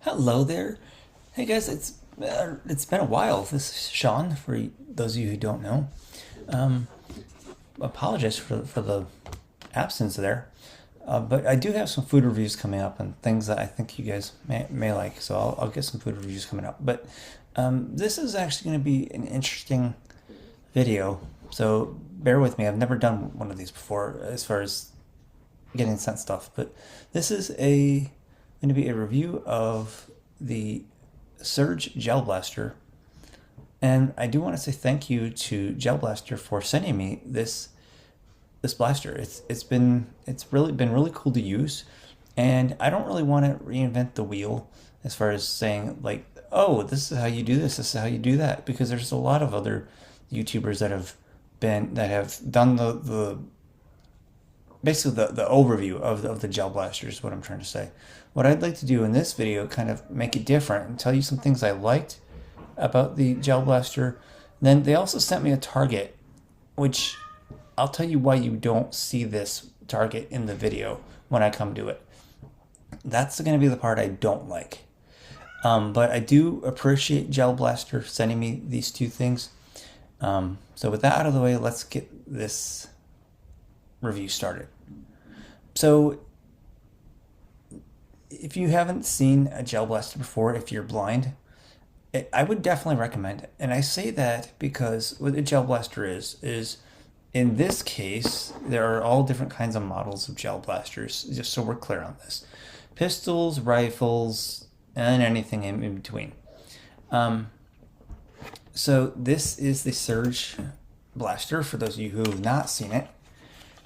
Hello there. Hey guys, it's been a while. This is Sean. For those of you who don't know, um, apologize for the absence there. But I do have some food reviews coming up and things that I think you guys may like. So I'll get some food reviews coming up. But this is actually going to be an interesting video. So bear with me. I've never done one of these before as far as getting sent stuff. But this is going to be a review of the Surge Gelblaster. And I do want to say thank you to Gelblaster for sending me this blaster. It's really been really cool to use, and I don't really want to reinvent the wheel as far as saying like, oh, this is how you do this is how you do that, because there's a lot of other YouTubers that have done the basically the overview of the gel blaster is what I'm trying to say. What I'd like to do in this video, kind of make it different and tell you some things I liked about the gel blaster. Then they also sent me a target, which I'll tell you why you don't see this target in the video when I come to it. That's going to be the part I don't like. But I do appreciate Gel Blaster sending me these two things. So with that out of the way, let's get this review started. So if you haven't seen a Gel Blaster before, if you're blind, I would definitely recommend it. And I say that because what a Gel Blaster is in this case, there are all different kinds of models of Gel Blasters, just so we're clear on this. Pistols, rifles, and anything in between. So this is the Surge Blaster, for those of you who have not seen it.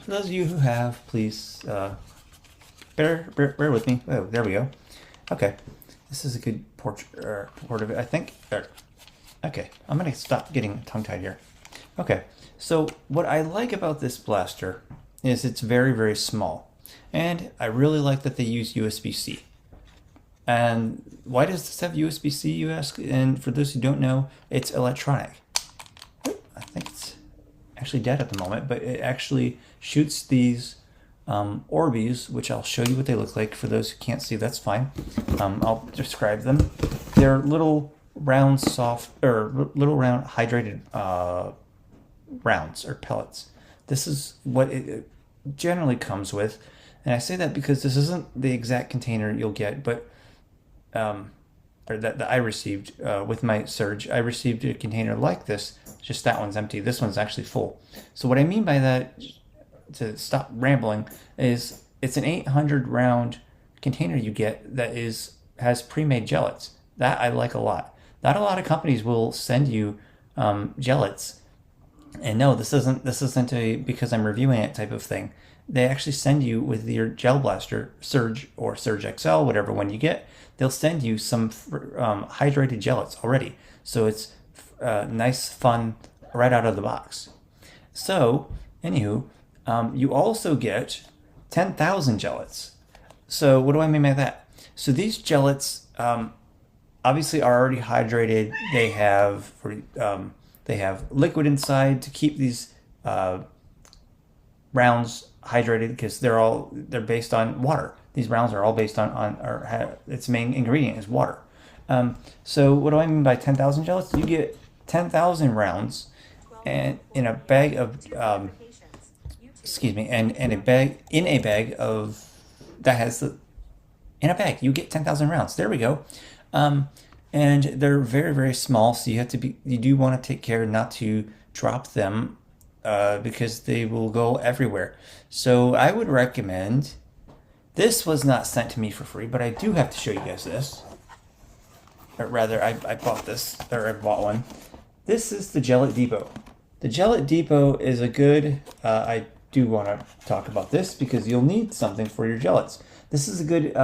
For those of you who have, please bear with me. Oh, there we go. Okay, this is a good port of it, I think. Okay, I'm gonna stop getting tongue-tied here. Okay, so what I like about this blaster is it's very, very small, and I really like that they use USB-C. And why does this have USB-C, you ask? And for those who don't know, it's electronic. I think it's actually dead at the moment, but it actually shoots these Orbeez, which I'll show you what they look like. For those who can't see, that's fine. I'll describe them. They're little round little round hydrated rounds or pellets. This is what it generally comes with, and I say that because this isn't the exact container you'll get, but or that I received with my Surge. I received a container like this, just that one's empty. This one's actually full. So what I mean by that, to stop rambling, is it's an 800 round container you get that has pre-made gellets. That I like a lot. Not a lot of companies will send you gellets. And no, this isn't a because I'm reviewing it type of thing. They actually send you with your Gel Blaster Surge or Surge XL, whatever one you get. They'll send you some hydrated gellets already, so it's nice, fun, right out of the box. So, anywho, you also get 10,000 gellets. So, what do I mean by that? So these gellets obviously are already hydrated. They have liquid inside to keep these rounds hydrated, because they're based on water. These rounds are all based its main ingredient is water. So what do I mean by 10,000 gellets? You get 10,000 rounds, and in a bag of and a bag of that has the in a bag you get 10,000 rounds. There we go. And they're very, very small, so you do want to take care not to drop them because they will go everywhere. So I would recommend, this was not sent to me for free, but I do have to show you guys this. Or rather, I bought one. This is the Gellet Depot. The Gellet Depot is a good, I do want to talk about this because you'll need something for your gellets. This is a good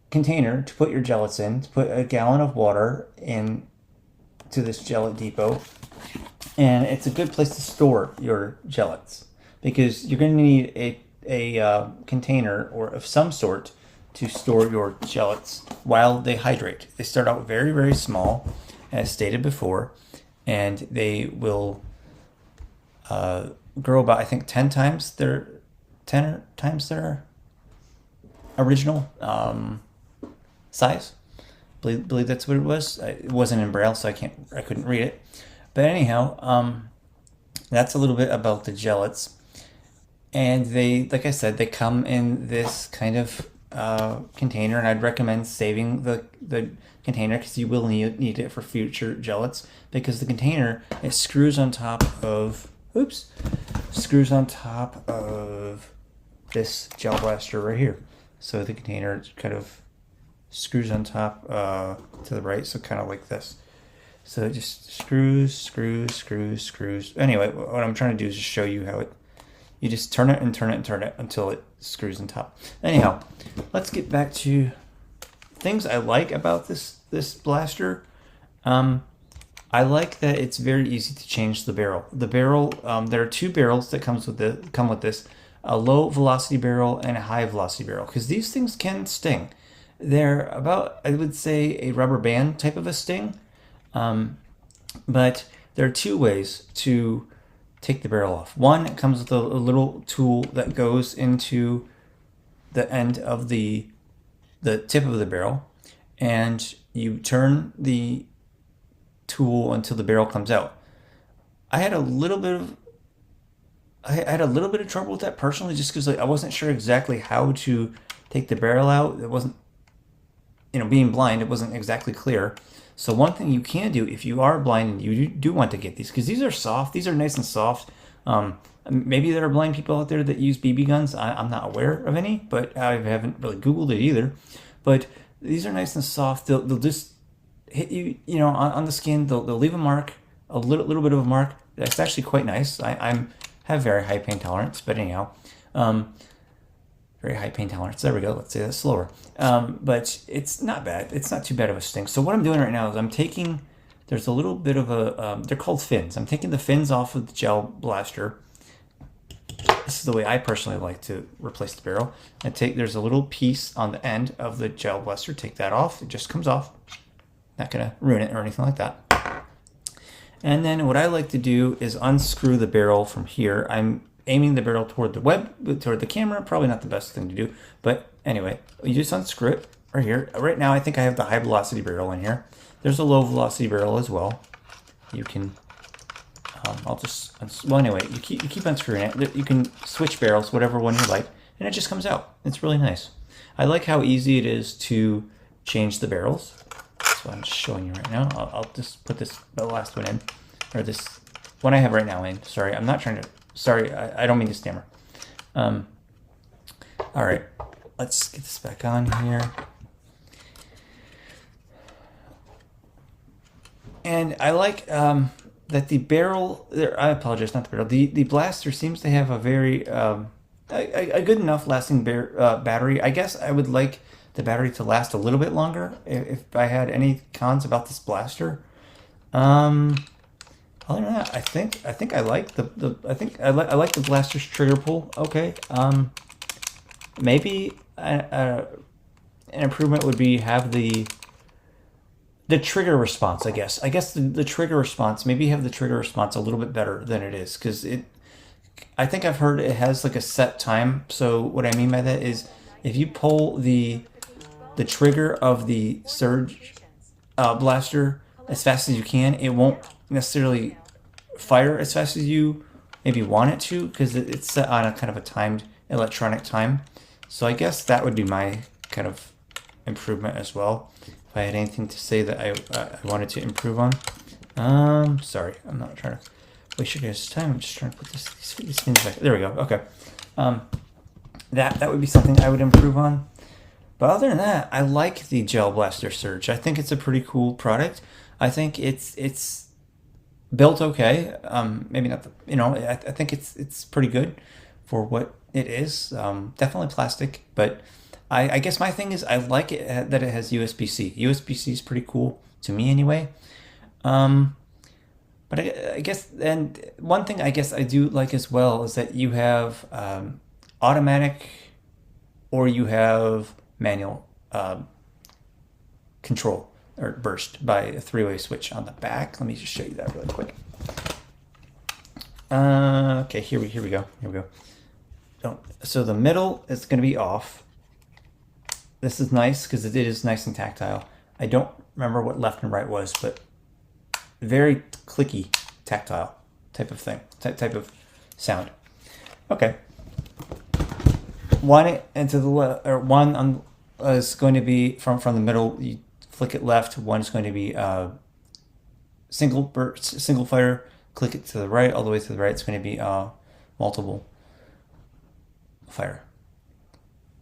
container to put your gellets in, to put a gallon of water in to this Gellet Depot. And it's a good place to store your gellets, because you're going to need a container or of some sort to store your gellets while they hydrate. They start out very, very small, as stated before, and they will grow about, I think, 10 times their original size. Believe that's what it was. It wasn't in Braille, so I couldn't read it. But anyhow, that's a little bit about the gellets. And they, like I said, they come in this kind of container, and I'd recommend saving the container because you will need it for future gellets, because the container, it screws on top of this Gelblaster right here. So the container kind of screws on top to the right, so kind of like this. So it just screws. Anyway, what I'm trying to do is just show you how you just turn it and turn it and turn it until it screws on top. Anyhow, let's get back to things I like about this blaster. I like that it's very easy to change the barrel. The barrel, there are two barrels that come with this, a low velocity barrel and a high velocity barrel, because these things can sting. They're about, I would say, a rubber band type of a sting. But there are two ways to take the barrel off. One, it comes with a little tool that goes into the end of the tip of the barrel, and you turn the tool until the barrel comes out. I had a little bit of trouble with that personally, just because I wasn't sure exactly how to take the barrel out. It wasn't, being blind, it wasn't exactly clear. So one thing you can do if you are blind and you do want to get these, because these are soft, these are nice and soft. Maybe there are blind people out there that use BB guns. I'm not aware of any, but I haven't really Googled it either. But these are nice and soft. They'll just hit you, on the skin. They'll leave a mark, a little bit of a mark. That's actually quite nice. I have very high pain tolerance, but anyhow, very high pain tolerance. There we go. Let's say that slower. But it's not bad. It's not too bad of a sting. So what I'm doing right now is I'm taking, there's a little bit of a, they're called fins. I'm taking the fins off of the Gelblaster. This is the way I personally like to replace the barrel. There's a little piece on the end of the Gelblaster. Take that off. It just comes off. Not going to ruin it or anything like that. And then what I like to do is unscrew the barrel from here. I'm aiming the barrel toward the camera. Probably not the best thing to do, but anyway, you just unscrew it right here. Right now, I think I have the high velocity barrel in here. There's a low velocity barrel as well. You can, anyway, you keep unscrewing it. You can switch barrels, whatever one you like, and it just comes out. It's really nice. I like how easy it is to change the barrels. So I'm just showing you right now. I'll just put the last one in, or this one I have right now in. Sorry, I'm not trying to. Sorry, I don't mean to stammer. All right, let's get this back on here. And I like that the barrel, I apologize, not the barrel, the blaster seems to have a very, a good enough lasting battery. I guess I would like the battery to last a little bit longer if I had any cons about this blaster. Other than that, I think I like I like the blaster's trigger pull. Okay. Maybe an improvement would be have the trigger response. I guess the trigger response. Maybe have the trigger response a little bit better than it is, because I think I've heard it has like a set time. So what I mean by that is if you pull the trigger of the Surge blaster as fast as you can, it won't necessarily fire as fast as you maybe want it to, because it's set on a kind of a timed electronic time. So I guess that would be my kind of improvement as well, if I had anything to say that I wanted to improve on. Sorry, I'm not trying to waste your guys' time. I'm just trying to put these fins back. There we go. Okay. That would be something I would improve on. But other than that, I like the Gelblaster Surge. I think it's a pretty cool product. I think it's built okay. Maybe not I think it's pretty good for what it is. Definitely plastic, but I guess my thing is I like it that it has USB-C. USB-C is pretty cool to me anyway. But I guess, and one thing I guess I do like as well is that you have automatic or you have manual control or burst by a three-way switch on the back. Let me just show you that really quick. Okay, here we go. So the middle is going to be off. This is nice because it is nice and tactile. I don't remember what left and right was, but very clicky, tactile type of thing, type of sound. Okay. One into the left, or one on, is going to be from the middle. You flick it left. One is going to be single fire. Click it to the right, all the way to the right. It's going to be multiple fire.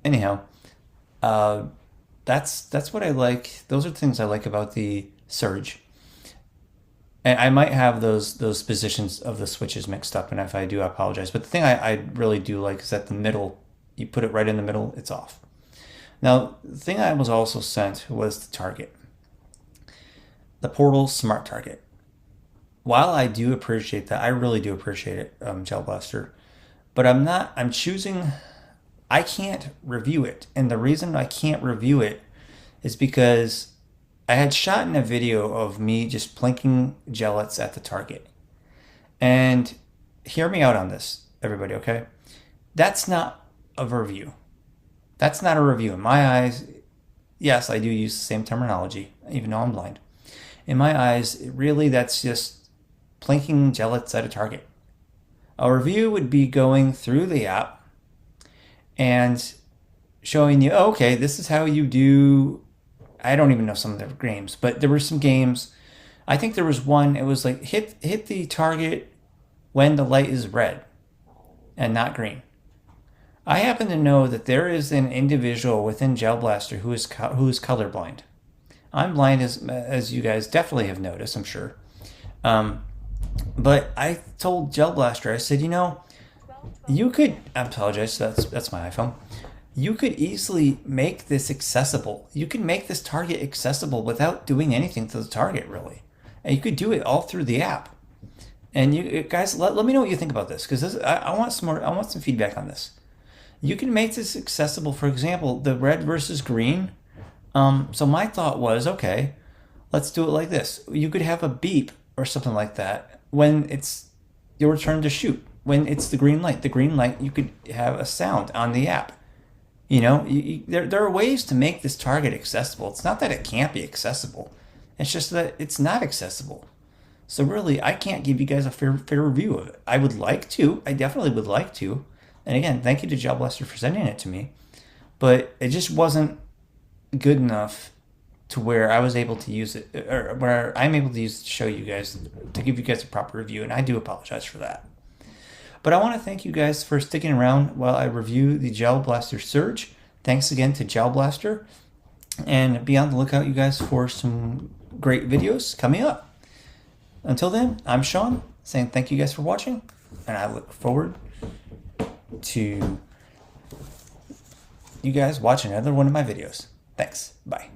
Anyhow, that's what I like. Those are the things I like about the Surge. And I might have those positions of the switches mixed up, and if I do, I apologize. But the thing I really do like is that the middle, you put it right in the middle, it's off. Now, the thing I was also sent was the target. The Portal Smart Target. While I do appreciate that, I really do appreciate it, Gelblaster, but I'm choosing, I can't review it. And the reason I can't review it is because I had shot in a video of me just plinking gellets at the target. And hear me out on this, everybody, okay? That's not a review. That's not a review. In my eyes, yes, I do use the same terminology, even though I'm blind. In my eyes, really, that's just plinking gellets at a target. A review would be going through the app and showing you, oh, okay, this is how you do, I don't even know some of the games, but there were some games. I think there was one, it was like hit the target when the light is red and not green. I happen to know that there is an individual within Gelblaster who is colorblind. I'm blind, as you guys definitely have noticed, I'm sure. But I told Gelblaster, I said, you could, I apologize, that's my iPhone. You could easily make this accessible. You can make this target accessible without doing anything to the target, really. And you could do it all through the app. And you guys, let me know what you think about this, because I want some feedback on this. You can make this accessible. For example, the red versus green. So my thought was, okay, let's do it like this. You could have a beep or something like that when it's your turn to shoot. When it's the green light, you could have a sound on the app. There are ways to make this target accessible. It's not that it can't be accessible. It's just that it's not accessible. So really, I can't give you guys a fair review of it. I would like to. I definitely would like to. And again, thank you to Gelblaster for sending it to me. But it just wasn't good enough to where I was able to use it, or where I'm able to use it to show you guys, to give you guys a proper review. And I do apologize for that. But I want to thank you guys for sticking around while I review the Gelblaster Surge. Thanks again to Gelblaster. And be on the lookout, you guys, for some great videos coming up. Until then, I'm Sean, saying thank you guys for watching. And I look forward to you guys watching another one of my videos. Thanks. Bye.